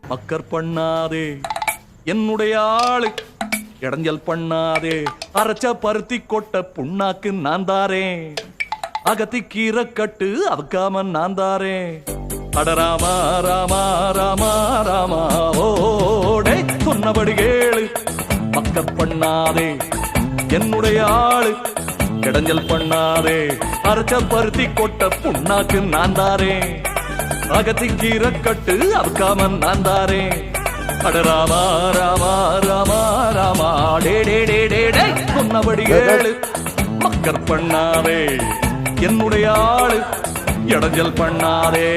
மக்கர் பண்ணாதே என்னுடைய ஆளு, இடைஞ்சல் பண்ணாதே அரைச்ச பருத்தி கொட்ட புண்ணாக்கு நான் தாரேன், அகத்தி கீரை கட்டு அவக்காம நான் தாரேன். அடராமா ராமா ராமா ராமா ஓடே சொன்னபடி கேளு, மக்கர் பண்ணாதே என்னுடைய ஆளு, இடைஞ்சல் பண்ணாதே அரைச்ச பருத்தி கொட்ட புண்ணாக்கு நான் தாரேன், அகத்தி கீரை கட்டு அவக்காம நான் தாரேன். அட ராமா ராமா ராமா ராமா டே டே டே டே டே சொன்னபடி கேளு, மக்கர் பண்ணாதே என்னுடைய ஆளு, இடைஞ்சல் பண்ணாதே.